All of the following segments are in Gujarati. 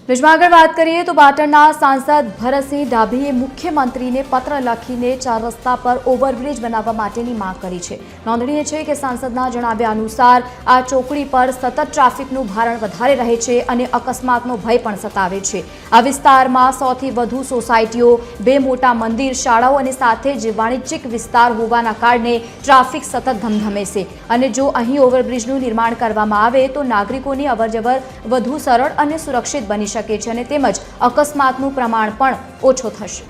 બ્રિજમાં આગળ વાત કરીએ તો પાટણના સાંસદ ભરતસિંહ ડાભીએ મુખ્યમંત્રીને પત્ર લખીને 4 રસ્તા પર ઓવરબ્રિજ બનાવવા માટેની માંગ કરી છે। નોંધનીય છે કે સાંસદના જણાવ્યા અનુસાર આ ચોકડી પર સતત ટ્રાફિકનું ભારણ વધારે રહે છે અને અકસ્માતનો ભય પણ સતાવે છે। આ વિસ્તારમાં 100 થી વધુ સોસાયટીઓ, 2 મોટા મંદિર, શાળાઓ અને સાથે જ વાણિજ્યિક વિસ્તાર હોવાના કારણે ટ્રાફિક સતત ધમધમે છે અને જો અહીં ઓવરબ્રિજનું નિર્માણ કરવામાં આવે તો નાગરિકોની અવરજવર વધુ સરળ અને સુરક્ષિત બની શકે છે અને તેમજ અકસ્માતનું પ્રમાણ પણ ઓછો થશે।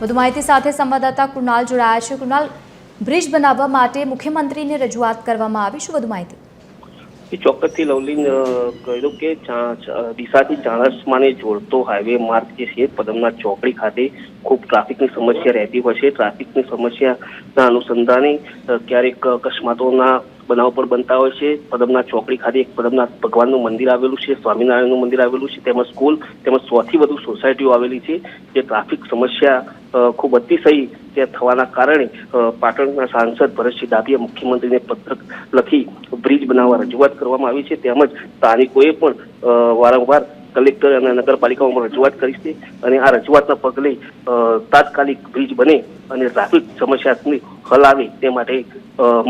વધુ માહિતી સાથે સંવાદદાતા કૃણાલ જોડાયા છે। કૃણાલ, બ્રિજ બનાવવા માટે મુખ્યમંત્રીને રજૂઆત કરવામાં આવી, શું વધુ માહિતી? ચોક્કસથી લવલીન કહ્યું કે ડીસાથી ચાણસ્માને જોડતો હાઈવે માર્ગ જે છે પદમનાથ ચોકડી ખાતે ખૂબ ટ્રાફિકની સમસ્યા રહેતી હોય છે। ટ્રાફિકની સમસ્યાના અનુસંધાને ક્યારેક અકસ્માતોના બનાવ પણ બનતા હોય છે। પદમનાથ ચોકડી ખાતે એક પદમનાથ ભગવાનનું મંદિર આવેલું છે, સ્વામિનારાયણનું મંદિર આવેલું છે, તેમજ સ્કૂલ તેમજ 100 થી વધુ સોસાયટીઓ આવેલી છે। જે ટ્રાફિક સમસ્યા ખૂબ અતિશય ત્યાં થવાના કારણે પાટણના સાંસદ ભરતસિંહ ડાભીએ મુખ્યમંત્રીને પત્ર લખી બ્રિજ બનાવવા રજૂઆત કરવામાં આવી છે। તેમજ સ્થાનિકોએ પણ વારંવાર કલેક્ટર અને નગરપાલિકાઓમાં રજૂઆત કરી છે અને આ રજૂઆતના પગલે તાત્કાલિક બ્રિજ બને અને ટ્રાફિક સમસ્યાની હલ આવે તે માટે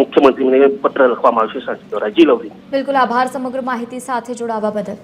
મુખ્યમંત્રીને પત્ર લખવામાં આવશે। સાંસદ દ્વારા જી લવલી। બિલકુલ, આભાર સમગ્ર માહિતી સાથે જોડાવા બદલ।